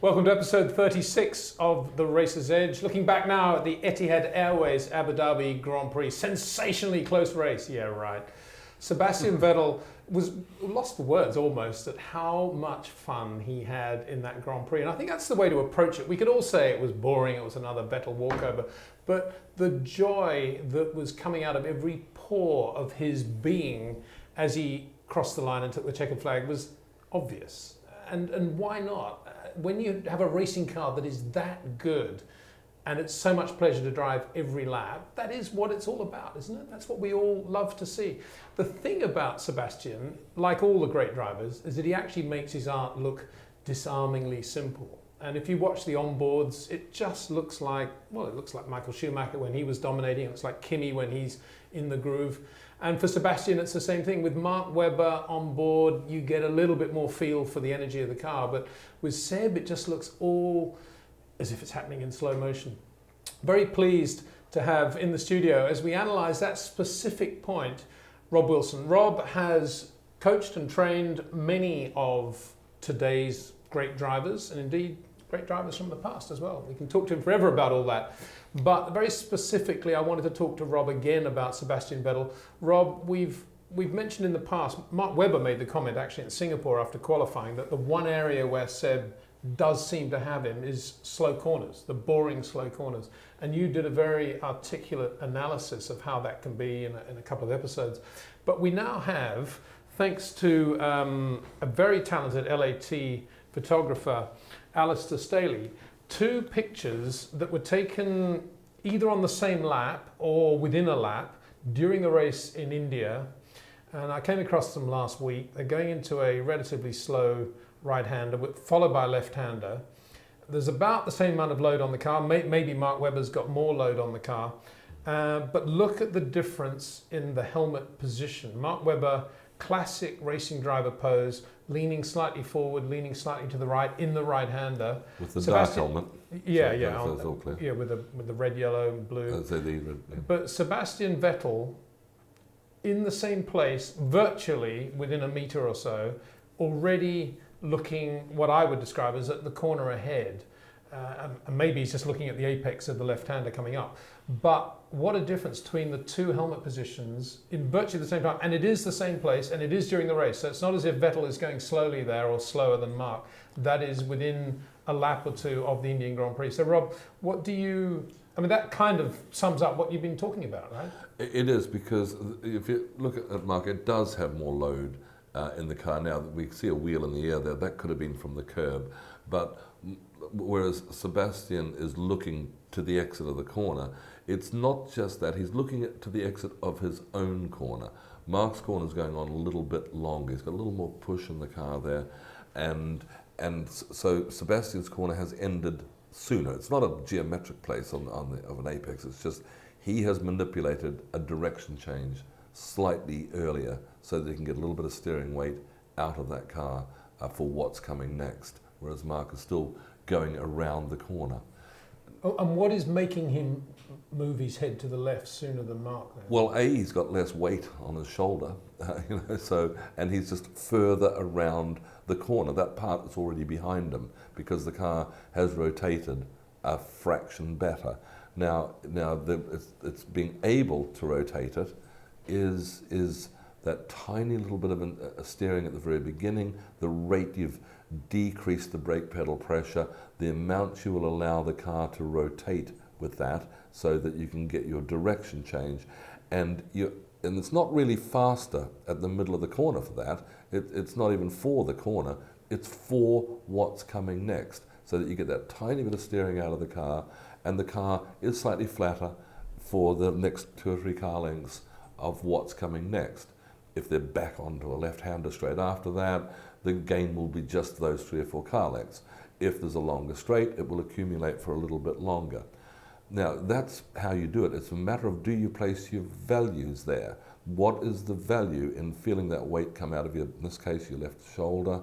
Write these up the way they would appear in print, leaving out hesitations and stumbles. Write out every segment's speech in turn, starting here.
Welcome to episode 36 of The Racer's Edge. Looking back now at the Etihad Airways Abu Dhabi Grand Prix. Sensationally close race. Yeah, right. Sebastian Vettel was lost for words almost at how much fun he had in that Grand Prix. And I think that's the way to approach it. We could all say it was boring, it was another Vettel walkover. But the joy that was coming out of every pore of his being as he crossed the line and took the checkered flag was obvious. And why not? When you have a racing car that is that good and it's so much pleasure to drive every lap, that is what it's all about, isn't it? That's what we all love to see. The thing about Sebastian, like all the great drivers, is that he actually makes his art look disarmingly simple. And if you watch the onboards, it just looks like, well, it looks like Michael Schumacher when he was dominating. It looks like Kimi when he's in the groove. And for Sebastian, it's the same thing. With Mark Webber on board, you get a little bit more feel for the energy of the car. But with Seb, it just looks all as if it's happening in slow motion. Very pleased to have in the studio, as we analyse that specific point, Rob Wilson. Rob has coached and trained many of today's great drivers, and indeed great drivers from the past as well. We can talk to him forever about all that. But very specifically, I wanted to talk to Rob again about Sebastian Vettel. Rob, we've mentioned in the past, Mark Webber made the comment actually in Singapore after qualifying that the one area where Seb does seem to have him is slow corners, the boring slow corners. And you did a very articulate analysis of how that can be in a couple of episodes. But we now have, thanks to a very talented LAT photographer, Alistair Staley, two pictures that were taken either on the same lap or within a lap during the race in India. And I came across them last week. They're going into a relatively slow right-hander followed by a left-hander. There's about the same amount of load on the car. Maybe Mark Webber's got more load on the car. But look at the difference in the helmet position. Mark Webber, classic racing driver pose, leaning slightly forward, leaning slightly to the right in the right-hander. With the dark helmet. Yeah, so that's all clear. Yeah, with the red, yellow, and blue. Yeah. But Sebastian Vettel, in the same place, virtually within a metre or so, already looking what I would describe as at the corner ahead. And maybe he's just looking at the apex of the left-hander coming up. But what a difference between the two helmet positions in virtually the same time. And it is the same place, and it is during the race. So it's not as if Vettel is going slowly there or slower than Mark. That is within a lap or two of the Indian Grand Prix. So Rob, what do you... I mean, that kind of sums up what you've been talking about, right? It is, because if you look at Mark, it does have more load in the car. Now that we see a wheel in the air there, that could have been from the curb. But whereas Sebastian is looking to the exit of the corner, it's not just that, he's looking to the exit of his own corner. Mark's corner is going on a little bit longer. He's got a little more push in the car there. And so Sebastian's corner has ended sooner. It's not a geometric place of an apex. It's just he has manipulated a direction change slightly earlier so that he can get a little bit of steering weight out of that car for what's coming next, whereas Mark is still going around the corner. Oh, and what is making him move his head to the left sooner than Mark then? Well, he's got less weight on his shoulder, and he's just further around the corner. That part is already behind him because the car has rotated a fraction better. Now it's being able to rotate it is that tiny little bit of a steering at the very beginning, the rate you've decreased the brake pedal pressure, the amount you will allow the car to rotate with that so that you can get your direction change. And it's not really faster at the middle of the corner for that. It's not even for the corner, it's for what's coming next, so that you get that tiny bit of steering out of the car, and the car is slightly flatter for the next 2 or 3 car lengths of what's coming next. If they're back onto a left-hander straight after that, the gain will be just those 3 or 4 car lengths. If there's a longer straight, it will accumulate for a little bit longer. Now, that's how you do it. It's a matter of, do you place your values there? What is the value in feeling that weight come out of your, in this case, your left shoulder,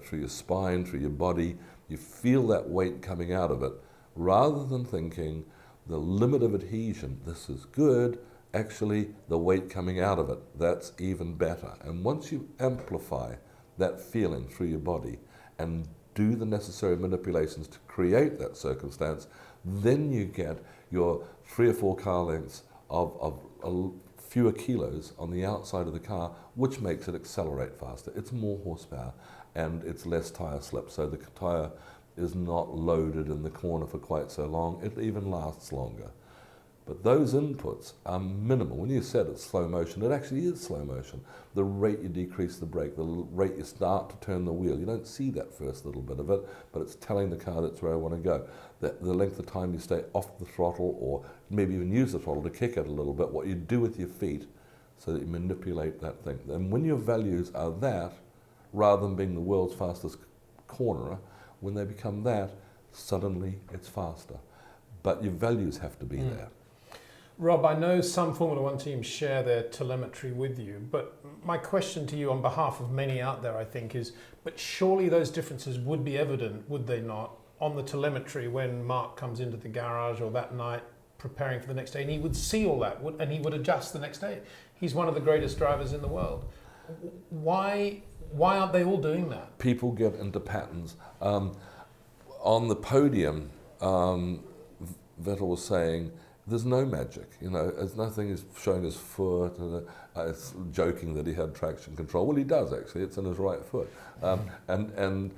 through your spine, through your body? You feel that weight coming out of it, rather than thinking the limit of adhesion, this is good, actually the weight coming out of it, that's even better. And once you amplify that feeling through your body and do the necessary manipulations to create that circumstance, then you get your 3 or 4 car lengths of fewer kilos on the outside of the car, which makes it accelerate faster. It's more horsepower and it's less tyre slip, so the tyre is not loaded in the corner for quite so long. It even lasts longer. But those inputs are minimal. When you said it's slow motion, it actually is slow motion. The rate you decrease the brake, the rate you start to turn the wheel, you don't see that first little bit of it, but it's telling the car that's where I want to go. The length of time you stay off the throttle, or maybe even use the throttle to kick it a little bit, what you do with your feet so that you manipulate that thing. And when your values are that, rather than being the world's fastest cornerer, when they become that, suddenly it's faster. But your values have to be there. Rob, I know some Formula One teams share their telemetry with you, but my question to you on behalf of many out there, I think, is, but surely those differences would be evident, would they not, on the telemetry when Mark comes into the garage or that night preparing for the next day, and he would see all that, and he would adjust the next day. He's one of the greatest drivers in the world. Why aren't they all doing that? People get into patterns. On the podium, Vettel was saying, there's no magic, there's nothing is showing his foot, it's joking that he had traction control. Well, he does actually, it's in his right foot. And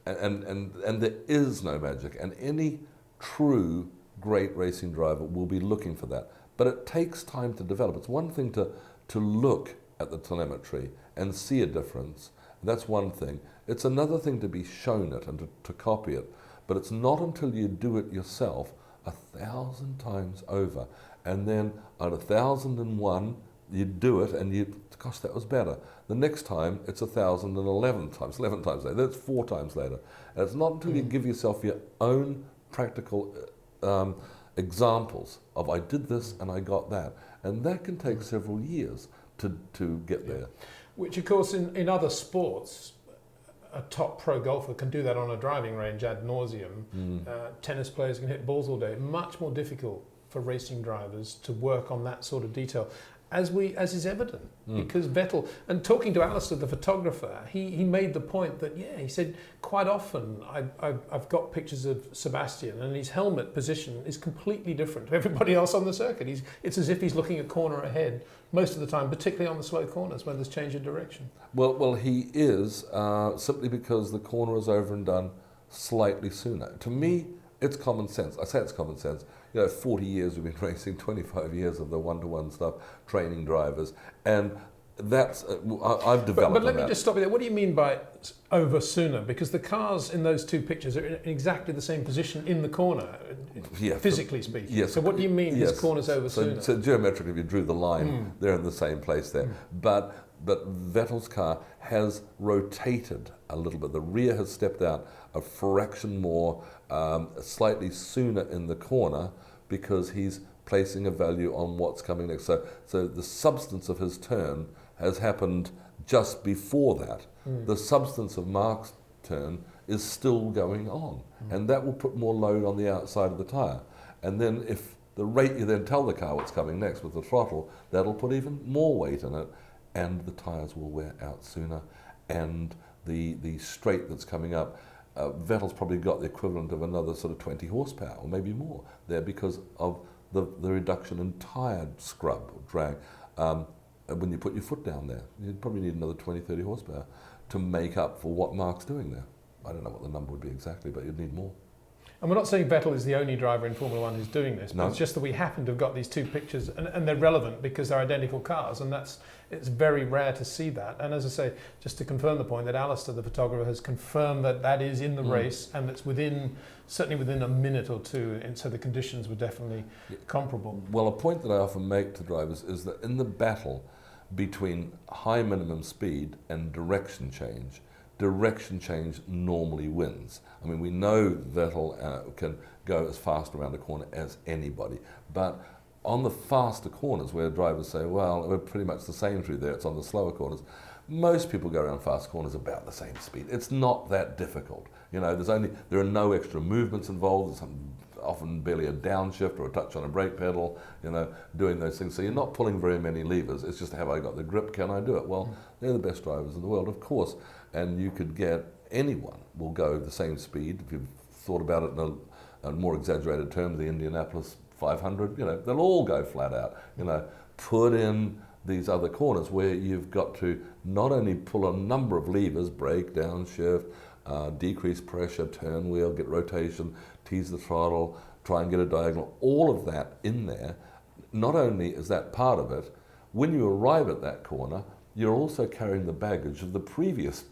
there is no magic, and any true great racing driver will be looking for that. But it takes time to develop. It's one thing to look at the telemetry and see a difference. That's one thing. It's another thing to be shown it and to copy it. But it's not until you do it yourself 1,000 times over, and then at 1,001 you do it and gosh, that was better. The next time it's 1,011 times, 11 times later, that's 4 times later. And it's not until you give yourself your own practical examples of I did this and I got that, and that can take several years to get there. Which of course in other sports, a top pro golfer can do that on a driving range ad nauseum. Tennis players can hit balls all day. Much more difficult for racing drivers to work on that sort of detail, as is evident, because Vettel, and talking to Alistair, the photographer, he made the point that, he said, quite often I've got pictures of Sebastian and his helmet position is completely different to everybody else on the circuit. It's as if he's looking a corner ahead most of the time, particularly on the slow corners when there's change of direction. Well, he is, simply because the corner is over and done slightly sooner. To me, it's common sense. I say it's common sense. 40 years we've been racing, 25 years of the one-to-one stuff, training drivers, and that's, I've developed. But let me just stop you there. What do you mean by over sooner? Because the cars in those two pictures are in exactly the same position in the corner, physically speaking. Yes. So what do you mean his corner's over sooner? So geometrically, if you drew the line, they're in the same place there. But Vettel's car has rotated a little bit. The rear has stepped out a fraction more, slightly sooner in the corner, because he's placing a value on what's coming next. So the substance of his turn has happened just before that. The substance of Mark's turn is still going on, and that will put more load on the outside of the tyre. And then if the rate you then tell the car what's coming next with the throttle, that'll put even more weight in it, and the tyres will wear out sooner. And the straight that's coming up, Vettel's probably got the equivalent of another sort of 20 horsepower, or maybe more, there because of the reduction in tyre scrub or drag. When you put your foot down there, you'd probably need another 20, 30 horsepower to make up for what Mark's doing there. I don't know what the number would be exactly, but you'd need more. And we're not saying Vettel is the only driver in Formula One who's doing this, but it's just that we happen to have got these two pictures, and they're relevant because they're identical cars, and it's very rare to see that. And as I say, just to confirm the point, that Alistair, the photographer, has confirmed that is in the race, and it's certainly within a minute or two, and so the conditions were definitely comparable. Well, a point that I often make to drivers is that in the battle between high minimum speed and direction change normally wins. I mean, we know Vettel can go as fast around a corner as anybody, but on the faster corners where drivers say, well, we're pretty much the same through there, it's on the slower corners, most people go around fast corners about the same speed. It's not that difficult. There are no extra movements involved. There's often barely a downshift or a touch on a brake pedal, doing those things. So you're not pulling very many levers. It's just, have I got the grip? Can I do it? Well, they're the best drivers in the world, of course. And you could get anyone will go the same speed. If you've thought about it in a more exaggerated term, the Indianapolis 500, they'll all go flat out. Put in these other corners where you've got to not only pull a number of levers, brake, downshift, decrease pressure, turn wheel, get rotation, tease the throttle, try and get a diagonal, all of that in there. Not only is that part of it, when you arrive at that corner, you're also carrying the baggage of the previous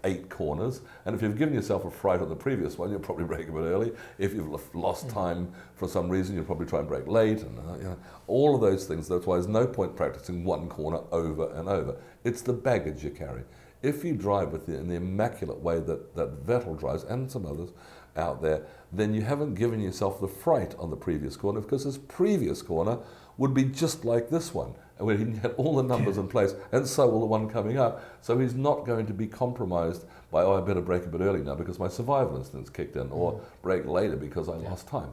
8 corners, and if you've given yourself a fright on the previous one, you'll probably brake a bit early. If you've lost time for some reason, you'll probably try and brake late, and all of those things. That's why there's no point practicing one corner over and over. It's the baggage you carry. If you drive in the immaculate way that Vettel drives, and some others out there, then you haven't given yourself the fright on the previous corner, because this previous corner would be just like this one, and where he had all the numbers in place, and so will the one coming up. So he's not going to be compromised by, I better brake a bit early now because my survival instinct's kicked in, or brake later because I lost time.